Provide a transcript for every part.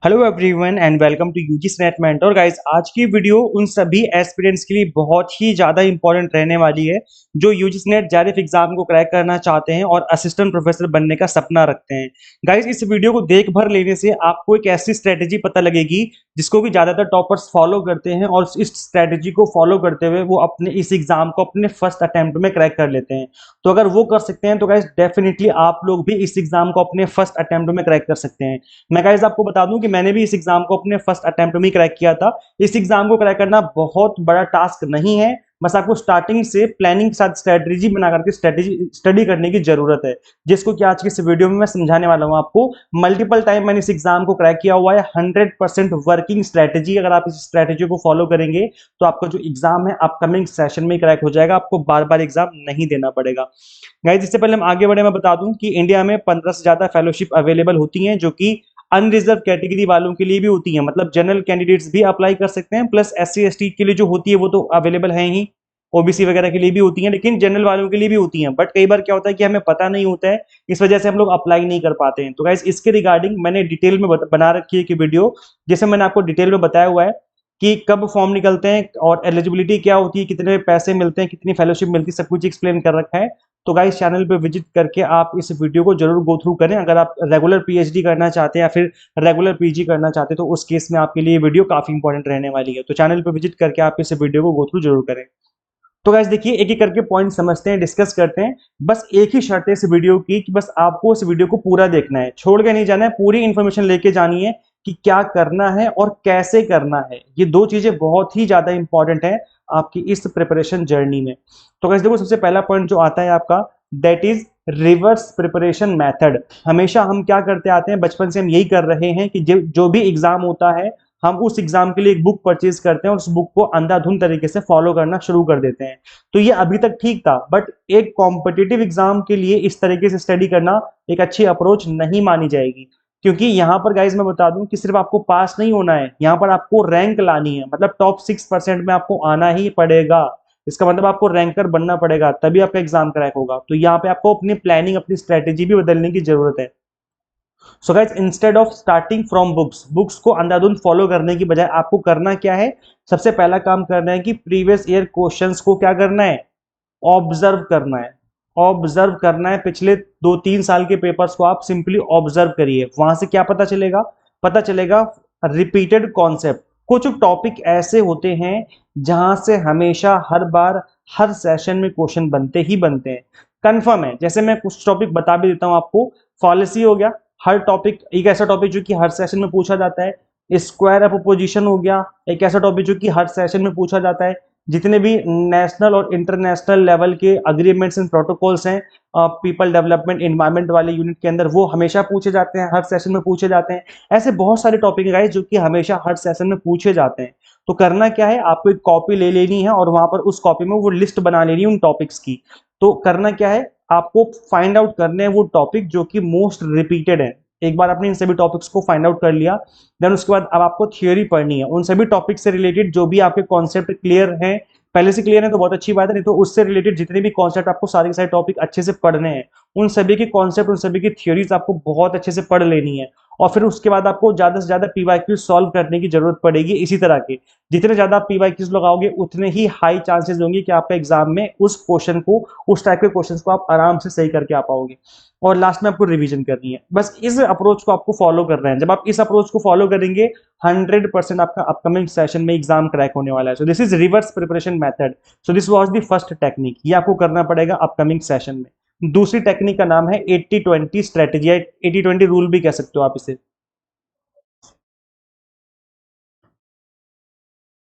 Hello everyone and welcome to UGC NET mentor guys. आज की video उन सभी एस्पिरेंट्स के लिए बहुत ही ज़्यादा इंपॉर्टेंट रहने वाली है जो यूजी स्नेट जेआरएफ एग्जाम को क्रैक करना चाहते हैं और असिस्टेंट प्रोफेसर बनने का सपना रखते हैं। गाइस, इस वीडियो को देख भर लेने से आपको एक ऐसी स्ट्रेटेजी पता लगेगी जिसको भी ज़्यादातर टॉपर्स फॉलो करते हैं और इस स्ट्रेटेजी को फॉलो करते हुए वो अपने इस एग्जाम को अपने फर्स्ट अटेम्प्ट में क्रैक कर लेते हैं। तो अगर वो कर सकते हैं तो गाइस डेफिनेटली आप लोग भी इस एग्जाम को अपने फर्स्ट अटेम्प्ट में क्रैक कर सकते हैं। मैं गाइस आपको बता दूं कि मैंने भी इस एग्जाम को अपने फर्स्ट अटेम्प्ट में क्रैक किया था। इस एग्जाम को क्रैक करना बहुत बड़ा टास्क नहीं है, बस आपको स्टार्टिंग से प्लानिंग के साथ स्ट्रेटजी बना करके स्टडी करने की जरूरत है, जिसको कि आज की इस वीडियो में मैं समझाने वाला हूं आपको। मल्टीपल टाइम मैंने इस एग्जाम को क्रैक किया हुआ है। 100% वर्किंग स्ट्रेटजी, अगर आप इस स्ट्रेटजी को फॉलो करेंगे तो आपका जो एग्जाम है अपकमिंग सेशन में क्रैक हो जाएगा, आपको बार बार एग्जाम नहीं देना पड़ेगा। गाइस, इससे पहले हम आगे बढ़े मैं बता दूं कि इंडिया में 15 से ज्यादा फेलोशिप अवेलेबल होती हैं जो कि अनरिजर्व कैटेगरी वालों के लिए भी होती है, मतलब जनरल कैंडिडेट्स भी अप्लाई कर सकते हैं, प्लस एससी एसटी के लिए जो होती है वो तो अवेलेबल है ही, ओबीसी वगैरह के लिए भी होती है, लेकिन जनरल वालों के लिए भी होती हैं। बट कई बार क्या होता है कि हमें पता नहीं होता है, इस वजह से हम लोग अप्लाई नहीं कर पाते हैं। तो गाइस, इसके रिगार्डिंग मैंने डिटेल में बना रखी है कि वीडियो, जैसे मैंने आपको डिटेल में बताया हुआ है कि कब फॉर्म निकलते हैं और एलिजिबिलिटी क्या होती है, कितने पैसे मिलते हैं, कितनी फेलोशिप मिलती है, सब कुछ एक्सप्लेन कर रखा है। तो गाइस, चैनल पे विजिट करके आप इस वीडियो को जरूर गो थ्रू करें। अगर आप रेगुलर पीएचडी करना चाहते हैं या फिर रेगुलर पीजी करना चाहते हैं तो उस केस में आपके लिए वीडियो काफी इंपॉर्टेंट रहने वाली है। तो चैनल पे विजिट करके आप इस वीडियो को गो थ्रू जरूर करें। तो गाइस देखिए, एक एक करके पॉइंट समझते हैं, डिस्कस करते हैं। बस एक ही शर्त है इस वीडियो की कि बस आपको इस वीडियो को पूरा देखना है, छोड़ के नहीं जाना है, पूरी इंफॉर्मेशन लेके जानी है कि क्या करना है और कैसे करना है। ये दो चीजें बहुत ही ज्यादा इंपॉर्टेंट है आपकी इस प्रिपरेशन जर्नी में। तो गाइस देखो, सबसे पहला पॉइंट जो आता है आपका, that is reverse preparation method. हमेशा हम क्या करते आते हैं, बचपन से हम यही कर रहे हैं कि जो भी एग्जाम होता है हम उस एग्जाम के लिए एक बुक परचेज करते हैं और उस बुक को अंधाधुंध तरीके से फॉलो करना शुरू कर देते हैं। तो ये अभी तक ठीक था, बट एक कॉम्पिटिटिव एग्जाम के लिए इस तरीके से स्टडी करना एक अच्छी अप्रोच नहीं मानी जाएगी। क्योंकि यहाँ पर गाइज मैं बता दूं कि सिर्फ आपको पास नहीं होना है, यहाँ पर आपको रैंक लानी है, मतलब टॉप 6% में आपको आना ही पड़ेगा। इसका मतलब आपको रैंकर बनना पड़ेगा, तभी आपका एग्जाम क्रैक होगा। तो यहाँ पे आपको अपनी प्लानिंग, अपनी स्ट्रेटेजी भी बदलने की जरूरत है। So guys, instead of starting from books को अंधाधुंध फॉलो करने की बजाय आपको करना क्या है, सबसे पहला काम करना है कि प्रीवियस ईयर क्वेश्चंस को क्या करना है, ऑब्जर्व करना है। ऑब्जर्व करना है, पिछले 2-3 साल के पेपर्स को आप सिंपली ऑब्जर्व करिए। वहां से क्या पता चलेगा, पता चलेगा रिपीटेड कॉन्सेप्ट। कुछ टॉपिक ऐसे होते हैं जहां से हमेशा हर बार हर सेशन में क्वेश्चन बनते ही बनते हैं, कंफर्म है। जैसे मैं कुछ टॉपिक बता भी देता हूं आपको। फॉलिसी हो गया, हर टॉपिक एक ऐसा टॉपिक जो कि हर सेशन में पूछा जाता है। स्क्वायर ऑफ अपोजिशन हो गया, एक ऐसा टॉपिक जो कि हर सेशन में पूछा जाता है। जितने भी नेशनल और इंटरनेशनल लेवल के अग्रीमेंट्स एंड प्रोटोकॉल्स हैं पीपल डेवलपमेंट एनवायरमेंट वाले यूनिट के अंदर, वो हमेशा पूछे जाते हैं, हर सेशन में पूछे जाते हैं। ऐसे बहुत सारे टॉपिक है गाइस जो कि हमेशा हर सेशन में पूछे जाते हैं। तो करना क्या है, आपको एक कॉपी ले लेनी है और वहां पर उस कॉपी में वो लिस्ट बना लेनी है उन टॉपिक्स की। तो करना क्या है, आपको फाइंड आउट करने हैं वो टॉपिक जो कि मोस्ट रिपीटेड है। एक बार आपने इन सभी टॉपिक्स को फाइंड आउट कर लिया, देन उसके बाद अब आपको थियोरी पढ़नी है उन सभी टॉपिक से रिलेटेड। जो भी आपके कॉन्सेप्ट क्लियर हैं, पहले से क्लियर है तो बहुत अच्छी बात है, नहीं तो उससे रिलेटेड जितने भी कॉन्सेप्ट आपको सारे के सारे टॉपिक अच्छे से पढ़ने हैं, उन सभी के कॉन्सेप्ट, उन सभी की थ्योरीज आपको बहुत अच्छे से पढ़ लेनी है। और फिर उसके बाद आपको ज्यादा से ज्यादा पीवाईक्यू सॉल्व करने की जरूरत पड़ेगी। इसी तरह के जितने ज्यादा आप पीवाईक्यूज लगाओगे उतने ही हाई चांसेस होंगे कि आपका एग्जाम में उस क्वेश्चन को, उस टाइप के क्वेश्चन को आप आराम से सही करके आ पाओगे। और लास्ट में आपको रिवीजन करनी है। बस इस अप्रोच को आपको फॉलो करना है। जब आप इस अप्रोच को फॉलो करेंगे 100% आपका अपकमिंग सेशन में एग्जाम क्रैक होने वाला है। So this is reverse preparation method. So this was the first technique, ये आपको करना पड़ेगा अपकमिंग सेशन में। दूसरी टेक्निक का नाम है 80-20 स्ट्रेटेजी, 80-20 रूल भी कह सकते हो आप इसे।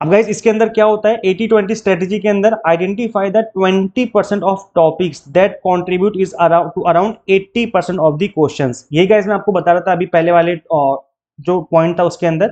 अब गाइस, इसके अंदर क्या होता है, 80-20 स्ट्रेटेजी के अंदर identify the 20% of topics that contribute is around two around 80% of the questions. यही गाइस मैं आपको बता रहा था अभी पहले वाले जो पॉइंट था उसके अंदर,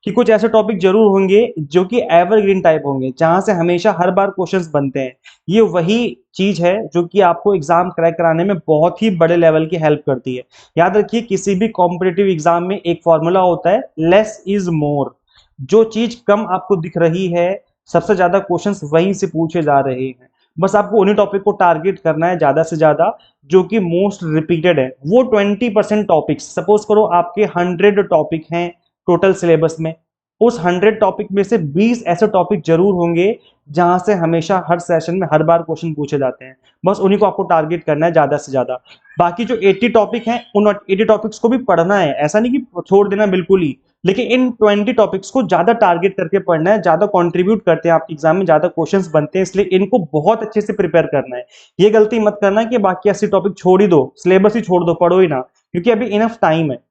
कि कुछ ऐसे टॉपिक जरूर होंगे जो कि एवरग्रीन टाइप होंगे, जहां से हमेशा हर बार क्वेश्चंस बनते हैं। ये वही चीज है जो कि आपको एग्जाम क्रैक कराने में बहुत ही बड़े लेवल की हेल्प करती है। याद रखिए, किसी भी कॉम्पिटेटिव एग्जाम में एक फॉर्मूला होता है, लेस इज मोर। जो चीज कम आपको दिख रही है, सबसे ज्यादा क्वेश्चंस वहीं से पूछे जा रहे हैं। बस आपको उन्हीं टॉपिक को टारगेट करना है ज्यादा से ज्यादा, जो कि मोस्ट रिपीटेड है। वो 20% टॉपिक्स, सपोज करो आपके 100 टॉपिक हैं, टोटल सिलेबस में, उस 100 टॉपिक में से 20 ऐसे टॉपिक जरूर होंगे जहां से हमेशा हर सेशन में हर बार क्वेश्चन पूछे जाते हैं। बस उन्हीं को आपको टारगेट करना है ज्यादा से ज्यादा। बाकी जो 80 टॉपिक हैं उन 80 टॉपिक्स को भी पढ़ना है, ऐसा नहीं कि छोड़ देना बिल्कुल ही, लेकिन इन 20 टॉपिक्स को ज्यादा टारगेट करके पढ़ना है, ज्यादा कंट्रीब्यूट करते हैं आपके एग्जाम में, ज्यादा क्वेश्चंस बनते हैं, इसलिए इनको बहुत अच्छे से प्रिपेयर करना है। ये गलती मत करना कि बाकी 80 टॉपिक छोड़ ही दो, सिलेबस ही छोड़ दो, पढ़ो ही ना, क्योंकि अभी इनफ टाइम है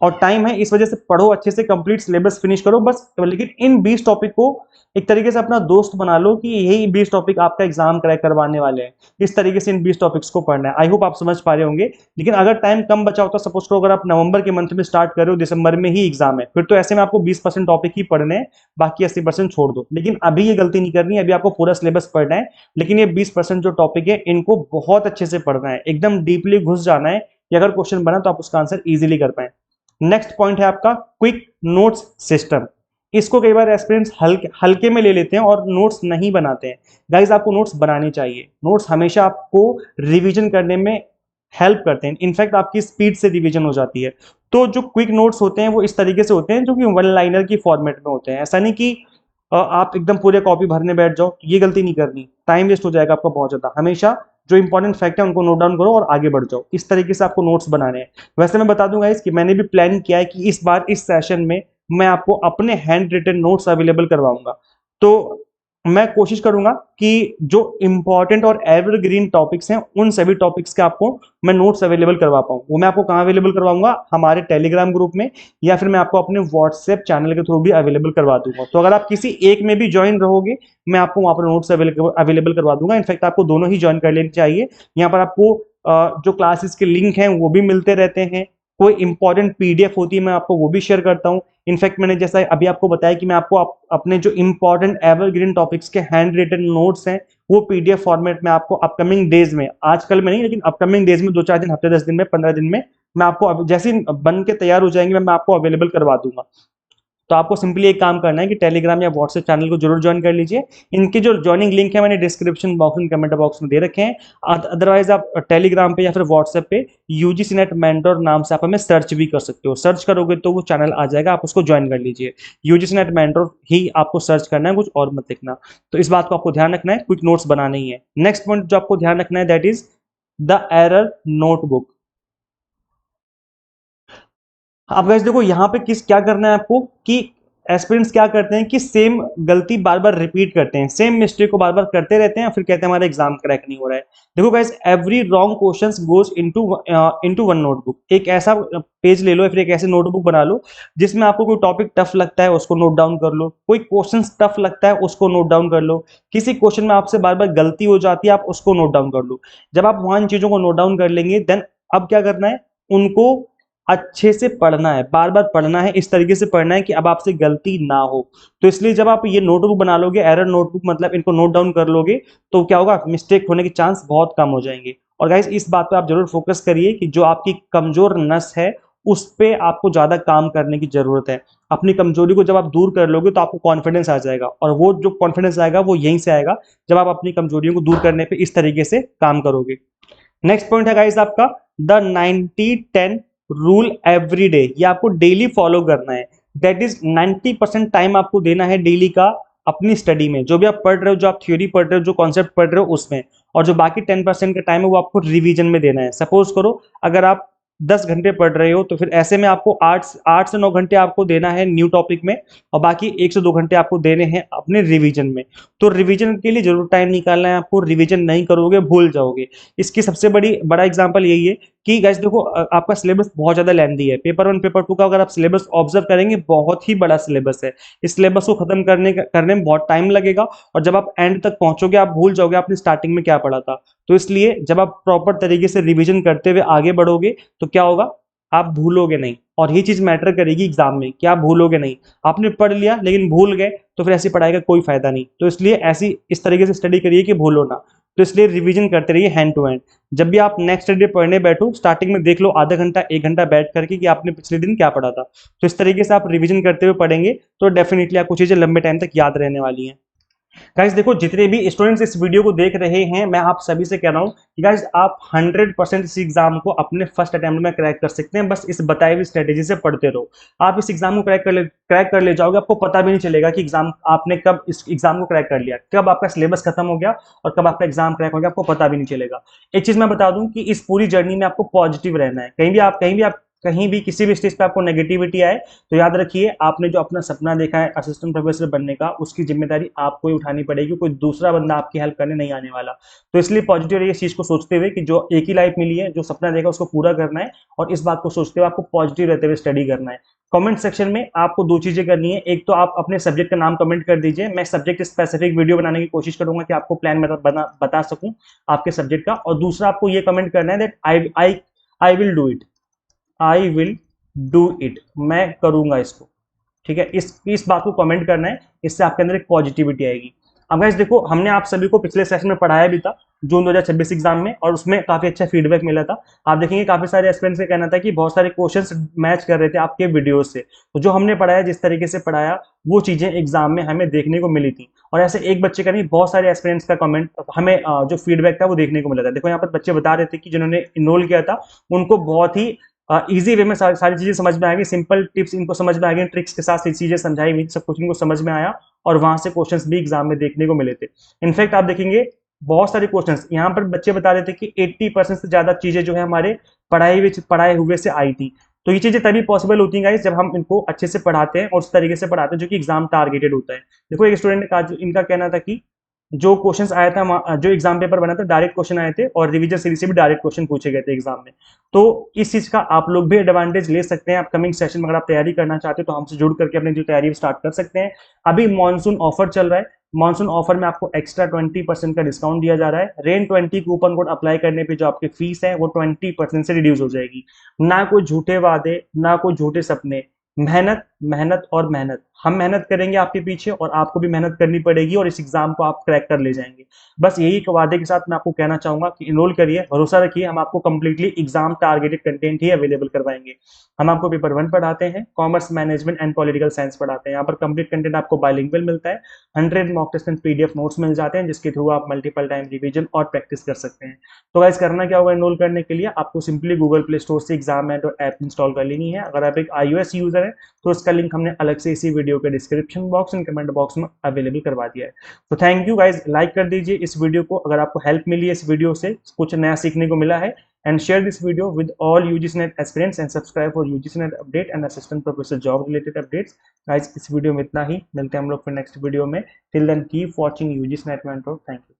और टाइम है, इस वजह से पढ़ो अच्छे से, कंप्लीट सिलेबस फिनिश करो बस। लेकिन इन 20 टॉपिक को एक तरीके से अपना दोस्त बना लो कि यही 20 टॉपिक आपका एग्जाम क्रैक करवाने वाले हैं, इस तरीके से इन 20 टॉपिक्स को पढ़ना है। आई होप आप समझ पा रहे होंगे। लेकिन अगर टाइम कम बचा हो तो सपोज करो अगर आप नवंबर के मंथ में स्टार्ट कर रहे हो, दिसंबर में ही एग्जाम है, फिर तो ऐसे में आपको 20% टॉपिक ही पढ़ने हैं, बाकी 80% छोड़ दो। लेकिन अभी ये गलती नहीं करनी है, अभी आपको पूरा सिलेबस पढ़ना है, लेकिन ये 20% जो टॉपिक है इनको बहुत अच्छे से पढ़ना है, एकदम डीपली घुस जाना है कि अगर क्वेश्चन बना तो आप उसका आंसर इजीली कर पाए। नेक्स्ट पॉइंट है आपका क्विक नोट्स सिस्टम। इसको कई बार एस्पिरेंट्स हल्के में ले लेते हैं और नोट्स नहीं बनाते हैं। गाइस आपको नोट्स बनाने चाहिए, नोट्स हमेशा आपको रिवीजन करने में हेल्प करते हैं, इनफैक्ट आपकी स्पीड से रिवीजन हो जाती है। तो जो क्विक नोट्स होते हैं वो इस तरीके से होते हैं जो कि वन लाइनर की फॉर्मेट में होते हैं। ऐसा नहीं कि आप एकदम पूरे कॉपी भरने बैठ जाओ, ये गलती नहीं करनी, टाइम वेस्ट हो जाएगा आपका बहुत ज्यादा। हमेशा जो इंपॉर्टेंट फैक्ट है उनको नोट डाउन करो और आगे बढ़ जाओ, इस तरीके से आपको नोट्स बनाने हैं। वैसे मैं बता दूंगा कि मैंने भी प्लान किया है कि इस बार इस सेशन में मैं आपको अपने हैंड रिटन नोट्स अवेलेबल करवाऊंगा। तो मैं कोशिश करूंगा कि जो इंपॉर्टेंट और एवरग्रीन टॉपिक्स हैं उन सभी टॉपिक्स के आपको मैं नोट्स अवेलेबल करवा पाऊँ। वो मैं आपको कहाँ अवेलेबल करवाऊंगा, हमारे टेलीग्राम ग्रुप में, या फिर मैं आपको अपने व्हाट्सएप चैनल के थ्रू भी अवेलेबल करवा दूंगा। तो अगर आप किसी एक में भी ज्वाइन रहोगे मैं आपको वहां पर नोट्स अवेलेबल करवा दूंगा। इनफैक्ट आपको दोनों ही ज्वाइन कर लेनी चाहिए। यहाँ पर आपको जो क्लासेस के लिंक हैं वो भी मिलते रहते हैं, कोई इंपॉर्टेंट पीडीएफ होती है मैं आपको वो भी शेयर करता हूँ। इनफैक्ट मैंने जैसा अभी आपको बताया कि मैं आपको अपने जो इंपॉर्टेंट एवरग्रीन टॉपिक्स के हैंड रिटन नोट्स हैं वो पीडीएफ फॉर्मेट में आपको अपकमिंग डेज में, आजकल में नहीं लेकिन अपकमिंग डेज में 2-4 दिन, हफ्ते 10 दिन में, 15 दिन में मैं आपको जैसे बन के तैयार हो जाएंगे मैं आपको अवेलेबल करवा दूंगा। तो आपको सिंपली एक काम करना है कि टेलीग्राम या व्हाट्सएप चैनल को जरूर ज्वाइन कर लीजिए। इनके जो ज्वाइनिंग लिंक है मैंने डिस्क्रिप्शन बॉक्स में, कमेंट बॉक्स में दे रखे हैं। अदरवाइज आप टेलीग्राम पे या फिर व्हाट्सएप पे यूजीसी नेट मेंटोर नाम से आप हमें सर्च भी कर सकते हो, सर्च करोगे तो वो चैनल आ जाएगा, आप उसको ज्वाइन कर लीजिए। यूजीसी नेट मेंटोर ही आपको सर्च करना है, कुछ और मत लिखना। तो इस बात को आपको ध्यान रखना है, क्विक नोट्स बनाना ही है। नेक्स्ट पॉइंट जो आपको ध्यान रखना है that is the error notebook. अब गाइस देखो यहाँ पे क्या करना है आपको कि एस्पिरेंट्स क्या करते हैं कि सेम गलती बार बार रिपीट करते हैं, सेम मिस्टेक को बार बार करते रहते हैं, फिर कहते हैं हमारा एग्जाम क्रैक नहीं हो रहा है। देखो guys every wrong questions goes into one notebook. एक ऐसा पेज ले लो या फिर एक ऐसे नोटबुक बना लो जिसमें आपको कोई टॉपिक टफ लगता है उसको नोट डाउन कर लो, कोई क्वेश्चन टफ लगता है उसको नोट डाउन कर लो, किसी क्वेश्चन में आपसे बार बार गलती हो जाती है आप उसको नोट डाउन कर लो। जब आप वहां इन चीजों को नोट डाउन कर लेंगे देन अब क्या करना है, उनको अच्छे से पढ़ना है, बार बार पढ़ना है, इस तरीके से पढ़ना है कि अब आपसे गलती ना हो। तो इसलिए जब आप ये नोटबुक बना लोगे, एरर नोटबुक मतलब इनको नोट डाउन कर लोगे, तो क्या होगा, मिस्टेक होने के चांस बहुत कम हो जाएंगे। और गाइस इस बात पे आप जरूर फोकस करिए कि जो आपकी कमजोर नस है उस पे आपको ज्यादा काम करने की जरूरत है। अपनी कमजोरी को जब आप दूर कर लोगे तो आपको कॉन्फिडेंस आ जाएगा, और वो जो कॉन्फिडेंस आएगा वो यहीं से आएगा जब आप अपनी कमजोरियों को दूर करने पे इस तरीके से काम करोगे। नेक्स्ट पॉइंट है गाइस आपका द 90-10 रूल एवरी डे। ये आपको डेली फॉलो करना है। दैट इज 90% टाइम आपको देना है डेली का अपनी स्टडी में, जो भी आप पढ़ रहे हो, जो आप थ्योरी पढ़ रहे हो, जो कॉन्सेप्ट पढ़ रहे हो उसमें, और जो बाकी 10% का टाइम है वो आपको रिवीजन में देना है। सपोज करो अगर आप 10 घंटे पढ़ रहे हो तो फिर ऐसे में आपको 8 से 9 घंटे आपको देना है न्यू टॉपिक में, और बाकी 1 से 2 घंटे आपको देने हैं अपने रिवीजन में। तो रिवीजन के लिए जरूर टाइम निकालना है आपको, रिवीजन नहीं करोगे भूल जाओगे। इसकी सबसे बड़ा एग्जांपल यही है कि गाइस देखो आपका सिलेबस बहुत ज्यादा लेंथी है। पेपर 1 पेपर 2 का अगर आप सिलेबस ऑब्जर्व करेंगे बहुत ही बड़ा सिलेबस है। इस सिलेबस को खत्म करने में बहुत टाइम लगेगा, और जब आप एंड तक पहुंचोगे आप भूल जाओगे आपने स्टार्टिंग में क्या पढ़ा था। तो इसलिए जब आप प्रॉपर तरीके से रिवीजन करते हुए आगे बढ़ोगे तो क्या होगा, आप भूलोगे नहीं। और ये चीज मैटर करेगी एग्जाम में कि आप भूलोगे नहीं। आपने पढ़ लिया लेकिन भूल गए तो फिर ऐसी पढ़ाई का कोई फायदा नहीं। तो इसलिए ऐसी इस तरीके से स्टडी करिए कि भूलो ना। तो इसलिए रिवीजन करते रहिए हैंड टू हैंड। जब भी आप नेक्स्ट डे पढ़ने बैठो स्टार्टिंग में देख लो आधा घंटा 1 घंटा बैठ करके कि आपने पिछले दिन क्या पढ़ा था। तो इस तरीके से आप रिवीजन करते हुए पढ़ेंगे तो डेफिनेटली आपको चीजें लंबे टाइम तक याद रहने वाली हैं। गाइस देखो, जितने भी स्टूडेंट्स इस वीडियो को देख रहे हैं, मैं आप सभी से कह रहा हूं कि गाइस आप 100% इस एग्जाम को अपने फर्स्ट अटेम्प्ट में क्रैक कर सकते हैं। बस इस बताई हुई स्ट्रेटेजी से पढ़ते रहो, आप इस एग्जाम को क्रैक कर ले जाओगे। आपको पता भी नहीं चलेगा कि एग्जाम आपने कब इस एग्जाम को क्रैक कर लिया, कब आपका सिलेबस खत्म हो गया और कब आपका एग्जाम क्रैक हो गया, आपको पता भी नहीं चलेगा। एक चीज मैं बता दूं कि इस पूरी जर्नी में आपको पॉजिटिव रहना है। कहीं भी किसी भी स्टेज पे आपको नेगेटिविटी आए तो याद रखिए, आपने जो अपना सपना देखा है असिस्टेंट प्रोफेसर बनने का, उसकी जिम्मेदारी आपको ही उठानी पड़ेगी। कोई दूसरा बंदा आपकी हेल्प करने नहीं आने वाला। तो इसलिए पॉजिटिव रहिए इस चीज को सोचते हुए कि जो एक ही लाइफ मिली है, जो सपना देखा उसको पूरा करना है। और इस बात को सोचते हुए आपको पॉजिटिव रहते हुए स्टडी करना है। कमेंट सेक्शन में आपको दो चीजें करनी है। एक तो आप अपने सब्जेक्ट का नाम कमेंट कर दीजिए, मैं सब्जेक्ट स्पेसिफिक वीडियो बनाने की कोशिश करूंगा कि आपको प्लान बता सकूं आपके सब्जेक्ट का। और दूसरा आपको ये कमेंट करना है that I will do it, I will do it, मैं करूंगा इसको। ठीक है, इस बात को कमेंट करना है, इससे आपके अंदर एक पॉजिटिविटी आएगी। अब गाइस देखो, हमने आप सभी को पिछले सेशन में पढ़ाया भी था जून 2026 एग्जाम में, और उसमें काफी अच्छा फीडबैक मिला था। आप देखेंगे काफी सारे एस्पिरेंट्स का कहना था कि बहुत सारे क्वेश्चंस मैच कर रहे थे आपके वीडियो से। तो जो हमने पढ़ाया, जिस तरीके से पढ़ाया, वो चीजें एग्जाम में हमें देखने को मिली थी। और ऐसे एक बच्चे का नहीं, बहुत सारे एस्पिरेंट्स का कमेंट हमें जो फीडबैक था वो देखने को मिला था। देखो यहाँ पर बच्चे बता रहे थे कि जिन्होंने इनरोल किया था उनको बहुत ही इजी वे में सारी चीजें समझ में आ गई, सिंपल टिप्स इनको समझ में आ गई, ट्रिक्स के साथ चीजें समझाई हुई, सब कुछ इनको समझ में आया। और वहां से क्वेश्चंस भी एग्जाम में देखने को मिले थे। इनफैक्ट आप देखेंगे बहुत सारे क्वेश्चंस यहाँ पर बच्चे बता रहे थे कि 80% से ज्यादा चीजें जो है हमारे पढ़ाए हुए से आई थी। तो ये चीजें तभी पॉसिबल होती हैं गाइस जब हम इनको अच्छे से पढ़ाते हैं और उस तरीके से पढ़ाते हैं जो कि एग्जाम टारगेटेड होता है। देखो एक स्टूडेंट ने कहा, इनका कहना था कि जो क्वेश्चंस आया था, जो एग्जाम पेपर बना था, डायरेक्ट क्वेश्चन आए थे और रिवीजन सीरीज से भी डायरेक्ट क्वेश्चन पूछे गए थे एग्जाम में। तो इस चीज का आप लोग भी एडवांटेज ले सकते हैं। अपकमिंग सेशन में अगर आप तैयारी करना चाहते हो तो हमसे जुड़ करके अपनी जो तैयारी स्टार्ट कर सकते हैं। अभी मानसून ऑफर चल रहा है, मानसून ऑफर में आपको एक्स्ट्रा 20% का डिस्काउंट दिया जा रहा है। रेन 20 कूपन कोड अप्लाई करने पे जो आपकी फीस है वो 20% से रिड्यूस हो जाएगी। ना कोई झूठे वादे, ना कोई झूठे सपने, मेहनत मेहनत और मेहनत। हम मेहनत करेंगे आपके पीछे और आपको भी मेहनत करनी पड़ेगी और इस एग्जाम को आप क्रैक कर ले जाएंगे। बस यही वादे के साथ मैं आपको कहना चाहूंगा कि इनरोल करिए, भरोसा रखिए, हम आपको कंप्लीटली एग्जाम टारगेटेड कंटेंट ही अवेलेबल करवाएंगे। हम आपको पेपर 1 पढ़ाते हैं, commerce management and political science पढ़ाते हैं। यहाँ पर कंप्लीट कंटेंट आपको बाइलिंगुअल मिलता है। 100 mock test and PDF notes मिल जाते हैं जिसके थ्रू आप मल्टीपल टाइम रिवीजन और प्रैक्टिस कर सकते हैं। तो गाइस करना क्या होगा इनरोल करने के लिए, आपको सिंपली गूगल प्ले स्टोर से एग्जाम एंड ऐप इंस्टॉल कर लेनी है। अगर आप एक iOS यूजर है तो इसका लिंक हमने अलग से इसी वीडियो के description box and comment box में अवेलेबल करवा दिया है। तो थैंक यू गाइज, लाइक कर दीजिए इस वीडियो को अगर आपको हेल्प मिली है, इस वीडियो से कुछ नया सीखने को मिला है। And share this video with all UGC aspirants and subscribe for UGC update and assistant professor job related updates. Guys इस वीडियो में इतना ही, मिलते हैं हम लोग फिर नेक्स्ट वीडियो में। Till then keep watching UGC mentor. Thank you.